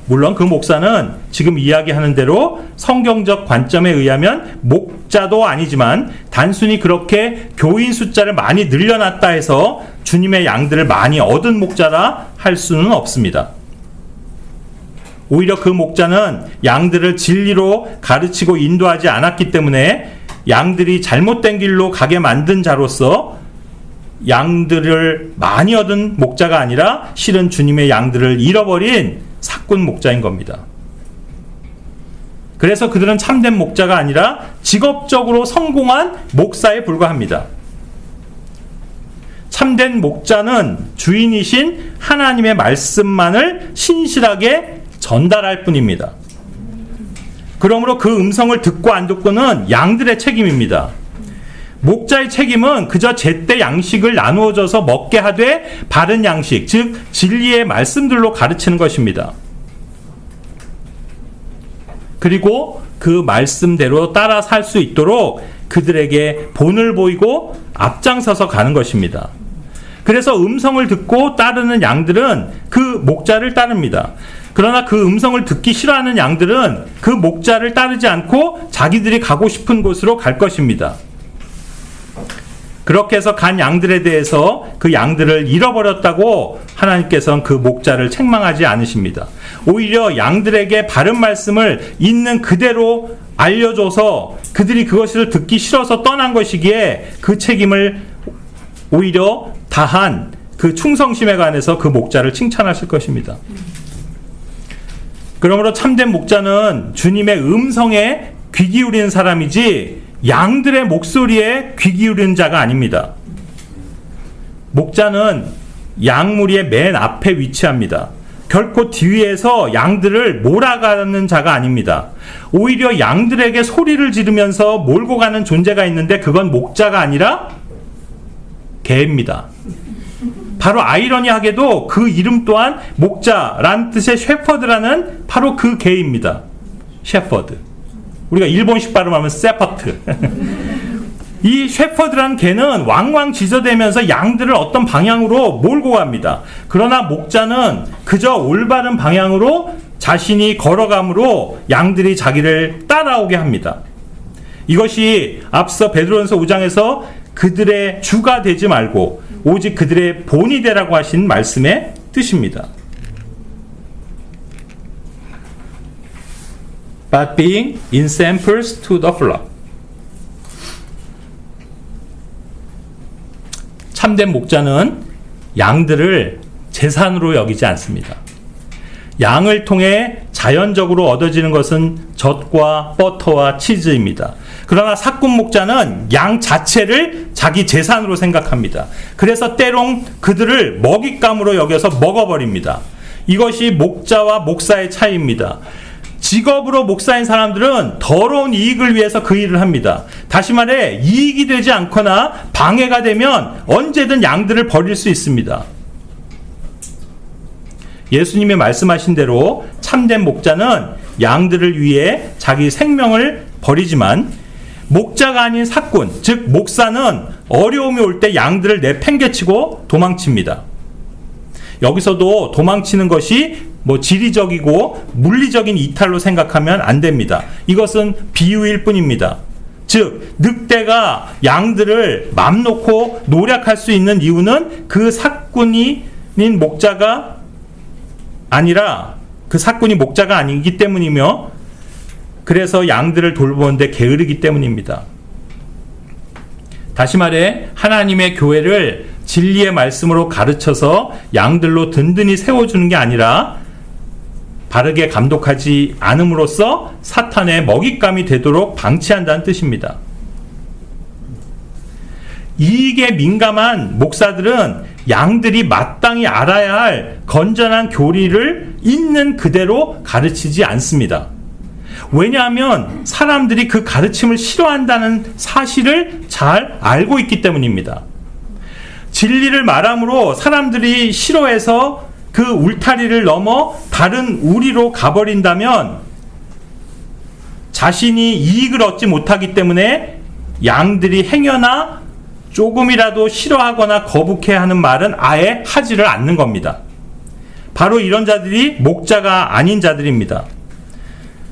물론 그 목사는 지금 이야기하는 대로 성경적 관점에 의하면 목자도 아니지만 단순히 그렇게 교인 숫자를 많이 늘려놨다 해서 주님의 양들을 많이 얻은 목자라 할 수는 없습니다. 오히려 그 목자는 양들을 진리로 가르치고 인도하지 않았기 때문에 양들이 잘못된 길로 가게 만든 자로서 양들을 많이 얻은 목자가 아니라 실은 주님의 양들을 잃어버린 사꾼 목자인 겁니다. 그래서 그들은 참된 목자가 아니라 직업적으로 성공한 목사에 불과합니다. 참된 목자는 주인이신 하나님의 말씀만을 신실하게 전달할 뿐입니다. 그러므로 그 음성을 듣고 안 듣고는 양들의 책임입니다. 목자의 책임은 그저 제때 양식을 나누어줘서 먹게 하되 바른 양식, 즉 진리의 말씀들로 가르치는 것입니다. 그리고 그 말씀대로 따라 살 수 있도록 그들에게 본을 보이고 앞장서서 가는 것입니다. 그래서 음성을 듣고 따르는 양들은 그 목자를 따릅니다. 그러나 그 음성을 듣기 싫어하는 양들은 그 목자를 따르지 않고 자기들이 가고 싶은 곳으로 갈 것입니다. 그렇게 해서 간 양들에 대해서 그 양들을 잃어버렸다고 하나님께서는 그 목자를 책망하지 않으십니다. 오히려 양들에게 바른 말씀을 있는 그대로 알려줘서 그들이 그것을 듣기 싫어서 떠난 것이기에 그 책임을 오히려 다한 그 충성심에 관해서 그 목자를 칭찬하실 것입니다. 그러므로 참된 목자는 주님의 음성에 귀 기울이는 사람이지 양들의 목소리에 귀 기울이는 자가 아닙니다. 목자는 양무리의 맨 앞에 위치합니다. 결코 뒤에서 양들을 몰아가는 자가 아닙니다. 오히려 양들에게 소리를 지르면서 몰고 가는 존재가 있는데 그건 목자가 아니라 개입니다. 바로 아이러니하게도 그 이름 또한 목자란 뜻의 셰퍼드라는 바로 그 개입니다. 셰퍼드. 우리가 일본식 발음하면 세퍼트. 이 셰퍼드라는 개는 왕왕 지저대면서 양들을 어떤 방향으로 몰고 갑니다. 그러나 목자는 그저 올바른 방향으로 자신이 걸어감으로 양들이 자기를 따라오게 합니다. 이것이 앞서 베드로전서 5장에서 그들의 주가 되지 말고 오직 그들의 본이 되라고 하신 말씀의 뜻입니다. But being examples to the flock. 참된 목자는 양들을 재산으로 여기지 않습니다. 양을 통해 자연적으로 얻어지는 것은 젖과 버터와 치즈입니다. 그러나 사꾼 목자는 양 자체를 자기 재산으로 생각합니다. 그래서 때론 그들을 먹잇감으로 여겨서 먹어버립니다. 이것이 목자와 목사의 차이입니다. 직업으로 목사인 사람들은 더러운 이익을 위해서 그 일을 합니다. 다시 말해 이익이 되지 않거나 방해가 되면 언제든 양들을 버릴 수 있습니다. 예수님이 말씀하신 대로 참된 목자는 양들을 위해 자기 생명을 버리지만 목자가 아닌 사꾼, 즉 목사는 어려움이 올 때 양들을 내팽개치고 도망칩니다. 여기서도 도망치는 것이 지리적이고 물리적인 이탈로 생각하면 안 됩니다. 이것은 비유일 뿐입니다. 즉 늑대가 양들을 맘 놓고 노략할 수 있는 이유는 그 사꾼인 목자가 아니라 그 사꾼이 목자가 아니기 때문이며 그래서 양들을 돌보는데 게으르기 때문입니다. 다시 말해 하나님의 교회를 진리의 말씀으로 가르쳐서 양들로 든든히 세워주는 게 아니라 바르게 감독하지 않음으로써 사탄의 먹잇감이 되도록 방치한다는 뜻입니다. 이익에 민감한 목사들은 양들이 마땅히 알아야 할 건전한 교리를 있는 그대로 가르치지 않습니다. 왜냐하면 사람들이 그 가르침을 싫어한다는 사실을 잘 알고 있기 때문입니다. 진리를 말함으로 사람들이 싫어해서 그 울타리를 넘어 다른 우리로 가버린다면 자신이 이익을 얻지 못하기 때문에 양들이 행여나 조금이라도 싫어하거나 거북해하는 말은 아예 하지를 않는 겁니다. 바로 이런 자들이 목자가 아닌 자들입니다.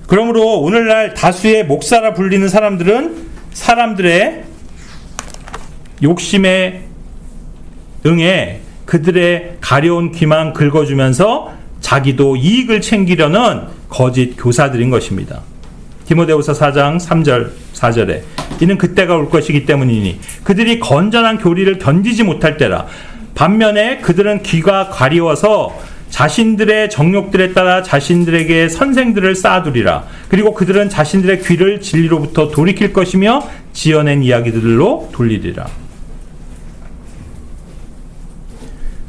그러므로 오늘날 다수의 목사라 불리는 사람들은 사람들의 욕심에 응해 그들의 가려운 귀만 긁어주면서 자기도 이익을 챙기려는 거짓 교사들인 것입니다. 디모데후서 4장 3절 4절에 이는 그때가 올 것이기 때문이니 그들이 건전한 교리를 견디지 못할 때라. 반면에 그들은 귀가 가리워서 자신들의 정욕들에 따라 자신들에게 선생들을 쌓아두리라. 그리고 그들은 자신들의 귀를 진리로부터 돌이킬 것이며 지어낸 이야기들로 돌리리라.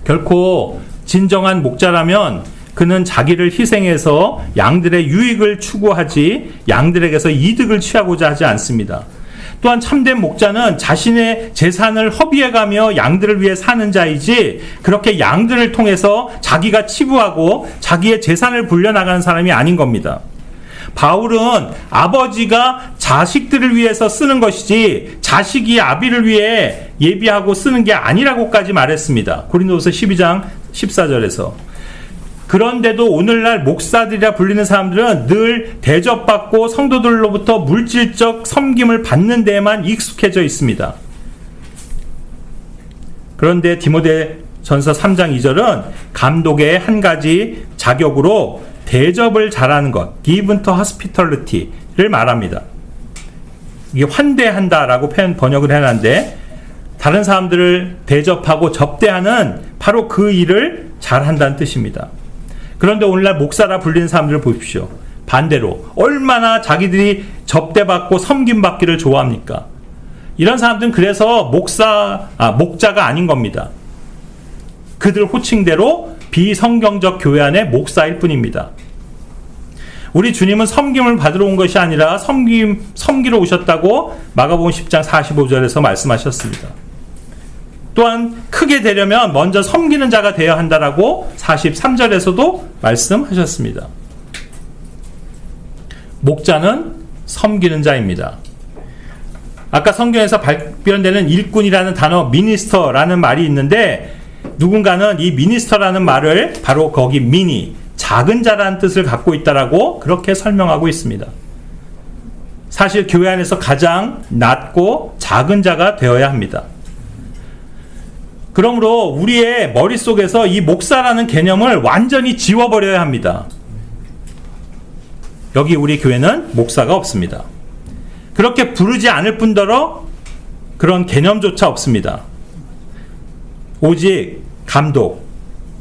결코 진정한 목자라면 그는 자기를 희생해서 양들의 유익을 추구하지 양들에게서 이득을 취하고자 하지 않습니다. 또한 참된 목자는 자신의 재산을 허비해가며 양들을 위해 사는 자이지 그렇게 양들을 통해서 자기가 치부하고 자기의 재산을 불려나가는 사람이 아닌 겁니다. 바울은 아버지가 자식들을 위해서 쓰는 것이지 자식이 아비를 위해 예비하고 쓰는 게 아니라고까지 말했습니다. 고린도후서 12장 14절에서. 그런데도 오늘날 목사들이라 불리는 사람들은 늘 대접받고 성도들로부터 물질적 섬김을 받는 데에만 익숙해져 있습니다. 그런데 디모데전서 3장 2절은 감독의 한 가지 자격으로 대접을 잘하는 것, given to hospitality를 말합니다. 이게 환대한다라고 번역을 해놨는데 다른 사람들을 대접하고 접대하는 바로 그 일을 잘한다는 뜻입니다. 그런데 오늘날 목사라 불리는 사람들을 보십시오. 반대로 얼마나 자기들이 접대받고 섬김받기를 좋아합니까? 이런 사람들은 그래서 목자가 아닌 겁니다. 그들 호칭대로 비성경적 교회 안의 목사일 뿐입니다. 우리 주님은 섬김을 받으러 온 것이 아니라 섬기러 오셨다고 마가복음 10장 45절에서 말씀하셨습니다. 또한 크게 되려면 먼저 섬기는 자가 되어야 한다라고 43절에서도 말씀하셨습니다. 목자는 섬기는 자입니다. 아까 성경에서 발견되는 일꾼이라는 단어 미니스터라는 말이 있는데 누군가는 이 미니스터라는 말을 바로 거기 미니 작은 자라는 뜻을 갖고 있다라고 그렇게 설명하고 있습니다. 사실 교회 안에서 가장 낮고 작은 자가 되어야 합니다. 그러므로 우리의 머릿속에서 이 목사라는 개념을 완전히 지워버려야 합니다. 여기 우리 교회는 목사가 없습니다. 그렇게 부르지 않을 뿐더러 그런 개념조차 없습니다. 오직 감독,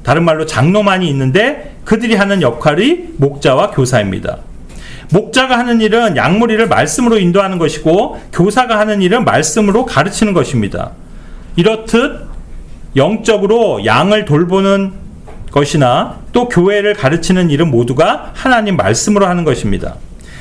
다른 말로 장로만이 있는데 그들이 하는 역할이 목자와 교사입니다. 목자가 하는 일은 양무리를 말씀으로 인도하는 것이고 교사가 하는 일은 말씀으로 가르치는 것입니다. 이렇듯 영적으로 양을 돌보는 것이나 또 교회를 가르치는 일은 모두가 하나님 말씀으로 하는 것입니다.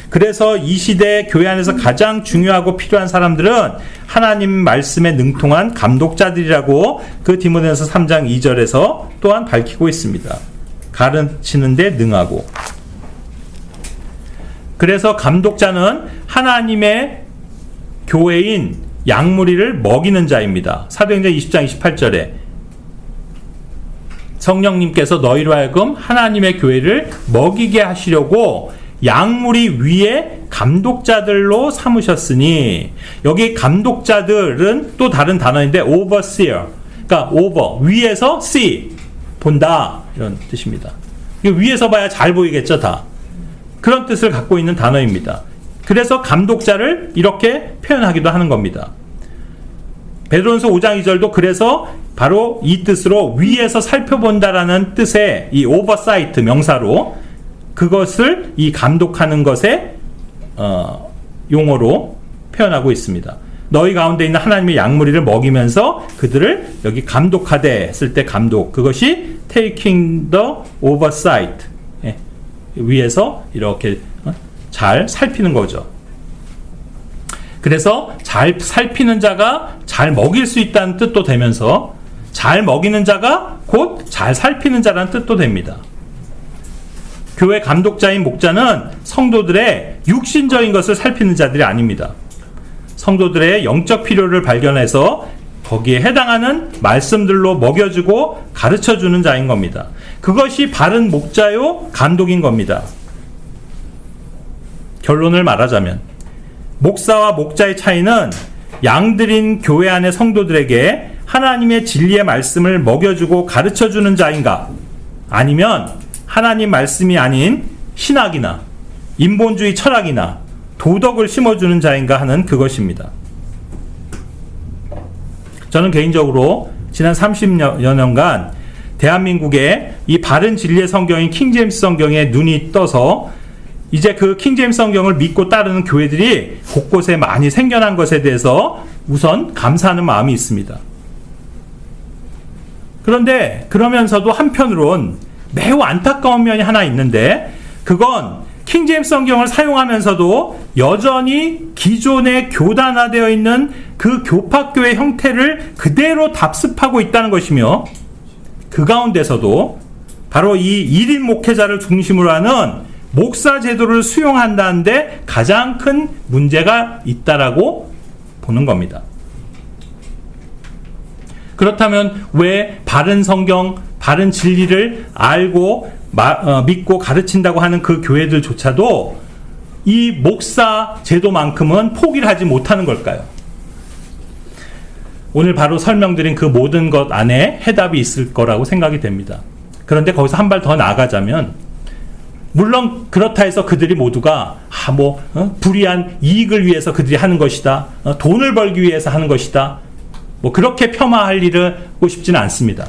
그래서 이 시대 교회 안에서 가장 중요하고 필요한 사람들은 하나님 말씀에 능통한 감독자들이라고 그 디모데전서 3장 2절에서 또한 밝히고 있습니다. 가르치는 데 능하고. 그래서 감독자는 하나님의 교회인 양무리를 먹이는 자입니다. 사도행전 20장 28절에 성령님께서 너희로 하여금 하나님의 교회를 먹이게 하시려고 양무리 위에 감독자들로 삼으셨으니, 여기 감독자들은 또 다른 단어인데 overseer, 그러니까 over, 위에서 see, 본다, 이런 뜻입니다. 위에서 봐야 잘 보이겠죠, 다. 그런 뜻을 갖고 있는 단어입니다. 그래서 감독자를 이렇게 표현하기도 하는 겁니다. 베드로전서 5장 2절도 그래서 바로 이 뜻으로 위에서 살펴본다라는 뜻의 이 오버사이트 명사로 그것을 이 감독하는 것의 용어로 표현하고 있습니다. 너희 가운데 있는 하나님의 양무리를 먹이면서 그들을 여기 감독하되 쓸 때 감독, 그것이 taking the oversight, 위에서 이렇게 잘 살피는 거죠. 그래서 잘 살피는 자가 잘 먹일 수 있다는 뜻도 되면서 잘 먹이는 자가 곧 잘 살피는 자라는 뜻도 됩니다. 교회 감독자인 목자는 성도들의 육신적인 것을 살피는 자들이 아닙니다. 성도들의 영적 필요를 발견해서 거기에 해당하는 말씀들로 먹여주고 가르쳐주는 자인 겁니다. 그것이 바른 목자요 감독인 겁니다. 결론을 말하자면 목사와 목자의 차이는 양들인 교회 안의 성도들에게 하나님의 진리의 말씀을 먹여주고 가르쳐주는 자인가, 아니면 하나님 말씀이 아닌 신학이나 인본주의 철학이나 도덕을 심어주는 자인가 하는 그것입니다. 저는 개인적으로 지난 30여 년간 대한민국의 이 바른 진리의 성경인 킹제임스 성경에 눈이 떠서 이제 그 킹제임스 성경을 믿고 따르는 교회들이 곳곳에 많이 생겨난 것에 대해서 우선 감사하는 마음이 있습니다. 그런데 그러면서도 한편으론 매우 안타까운 면이 하나 있는데, 그건 킹제임스 성경을 사용하면서도 여전히 기존에 교단화되어 있는 그 교파교의 형태를 그대로 답습하고 있다는 것이며, 그 가운데서도 바로 이 1인 목회자를 중심으로 하는 목사 제도를 수용한다는데 가장 큰 문제가 있다라고 보는 겁니다. 그렇다면 왜 바른 성경, 바른 진리를 알고 믿고 가르친다고 하는 그 교회들조차도 이 목사 제도만큼은 포기를 하지 못하는 걸까요? 오늘 바로 설명드린 그 모든 것 안에 해답이 있을 거라고 생각이 됩니다. 그런데 거기서 한 발 더 나아가자면, 물론 그렇다 해서 그들이 모두가 불이한 이익을 위해서 그들이 하는 것이다, 돈을 벌기 위해서 하는 것이다, 그렇게 폄하할 일을 하고 싶지는 않습니다.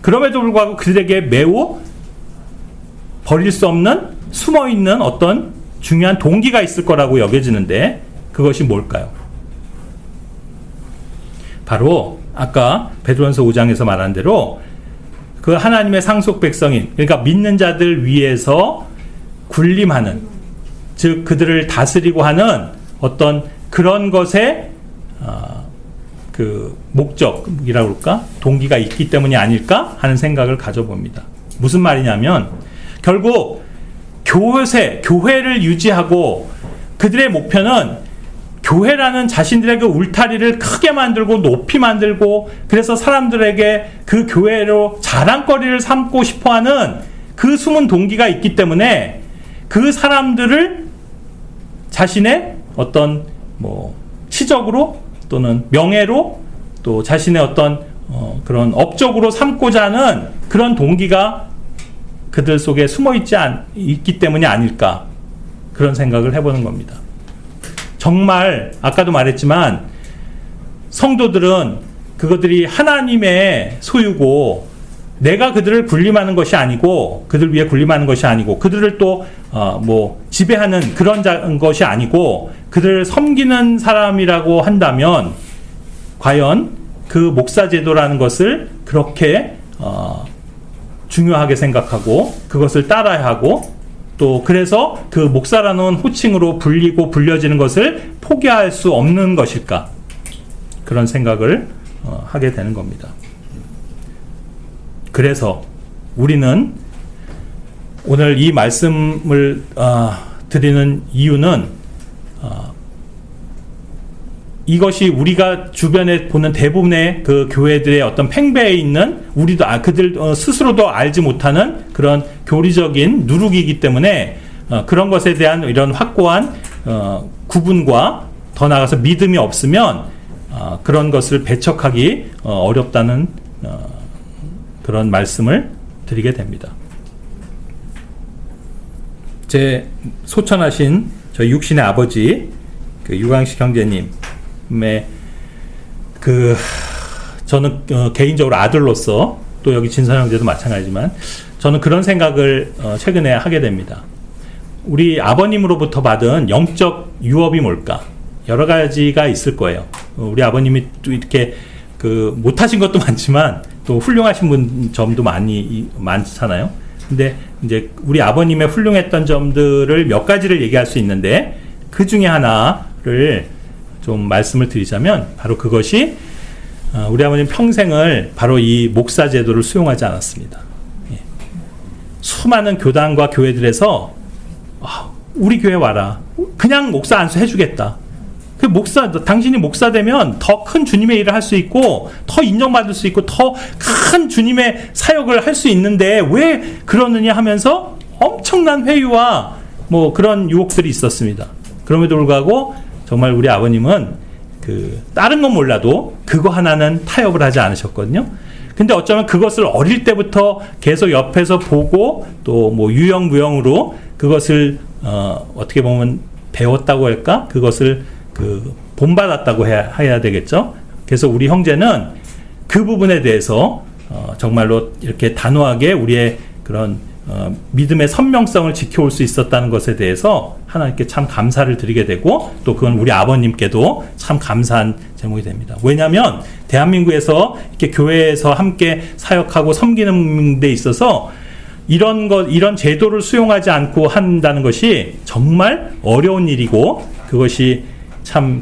그럼에도 불구하고 그들에게 매우 버릴 수 없는 숨어있는 어떤 중요한 동기가 있을 거라고 여겨지는데, 그것이 뭘까요? 바로 아까 베드로전서 5장에서 말한 대로 그 하나님의 상속 백성인, 그러니까 믿는 자들 위해서 군림하는, 즉 그들을 다스리고 하는 어떤 그런 것에 그 목적이라고 그럴까? 동기가 있기 때문이 아닐까 하는 생각을 가져봅니다. 무슨 말이냐면, 결국 교회를 유지하고 그들의 목표는 교회라는 자신들의 그 울타리를 크게 만들고 높이 만들고, 그래서 사람들에게 그 교회로 자랑거리를 삼고 싶어하는 그 숨은 동기가 있기 때문에 그 사람들을 자신의 어떤 시적으로 또는 명예로 또 자신의 어떤 그런 업적으로 삼고자 하는 그런 동기가 그들 속에 있기 때문이 아닐까, 그런 생각을 해보는 겁니다. 정말 아까도 말했지만 성도들은 그것들이 하나님의 소유고, 내가 그들을 군림하는 것이 아니고, 그들 위해 군림하는 것이 아니고, 그들을 또 지배하는 그런 것이 아니고, 그들을 섬기는 사람이라고 한다면 과연 그 목사 제도라는 것을 그렇게 중요하게 생각하고 그것을 따라야 하고, 또 그래서 그 목사라는 호칭으로 불려지는 것을 포기할 수 없는 것일까, 그런 생각을 하게 되는 겁니다. 그래서 우리는 오늘 이 말씀을 드리는 이유는 이것이 우리가 주변에 보는 대부분의 그 교회들의 어떤 팽배해 있는, 우리도 그들 스스로도 알지 못하는 그런 교리적인 누룩이기 때문에 그런 것에 대한 이런 확고한 구분과 더 나아가서 믿음이 없으면 그런 것을 배척하기 어렵다는 그런 말씀을 드리게 됩니다. 제 소천하신 저희 육신의 아버지 그 유광식 형제님의 저는 개인적으로 아들로서 또 여기 진선 형제도 마찬가지지만 저는 그런 생각을 최근에 하게 됩니다. 우리 아버님으로부터 받은 영적 유업이 뭘까? 여러 가지가 있을 거예요. 우리 아버님이 또 이렇게 못하신 것도 많지만 또 훌륭하신 점도 많잖아요. 근데 이제 우리 아버님의 훌륭했던 점들을 몇 가지를 얘기할 수 있는데 그 중에 하나를 좀 말씀을 드리자면 바로 그것이 우리 아버님 평생을 바로 이 목사 제도를 수용하지 않았습니다. 예. 수많은 교단과 교회들에서 우리 교회 와라. 그냥 목사 안수해주겠다. 당신이 목사 되면 더 큰 주님의 일을 할 수 있고, 더 인정받을 수 있고, 더 큰 주님의 사역을 할 수 있는데, 왜 그러느냐 하면서 엄청난 회유와 그런 유혹들이 있었습니다. 그럼에도 불구하고, 정말 우리 아버님은 다른 건 몰라도 그거 하나는 타협을 하지 않으셨거든요. 근데 어쩌면 그것을 어릴 때부터 계속 옆에서 보고, 또 유형무형으로 그것을, 어떻게 보면 배웠다고 할까? 그것을 본받았다고 해야 되겠죠. 그래서 우리 형제는 그 부분에 대해서 정말로 이렇게 단호하게 우리의 그런 믿음의 선명성을 지켜올 수 있었다는 것에 대해서 하나님께 참 감사를 드리게 되고, 또 그건 우리 아버님께도 참 감사한 제목이 됩니다. 왜냐하면 대한민국에서 이렇게 교회에서 함께 사역하고 섬기는 데 있어서 이런 제도를 수용하지 않고 한다는 것이 정말 어려운 일이고, 그것이 참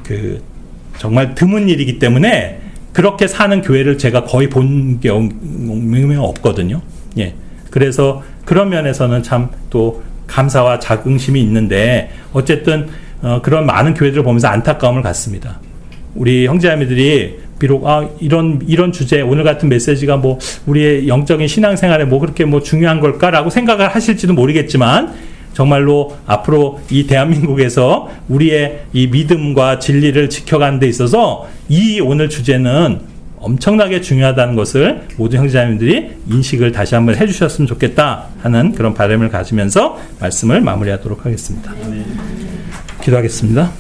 정말 드문 일이기 때문에 그렇게 사는 교회를 제가 거의 본 경험이 없거든요. 예. 그래서 그런 면에서는 참 또 감사와 자긍심이 있는데, 어쨌든 그런 많은 교회들을 보면서 안타까움을 갖습니다. 우리 형제자매들이 비록 이런 주제, 오늘 같은 메시지가 우리의 영적인 신앙생활에 그렇게 중요한 걸까라고 생각을 하실지도 모르겠지만, 정말로 앞으로 이 대한민국에서 우리의 이 믿음과 진리를 지켜가는 데 있어서 이 오늘 주제는 엄청나게 중요하다는 것을 모든 형제자매들이 인식을 다시 한번 해주셨으면 좋겠다 하는 그런 바람을 가지면서 말씀을 마무리하도록 하겠습니다. 기도하겠습니다.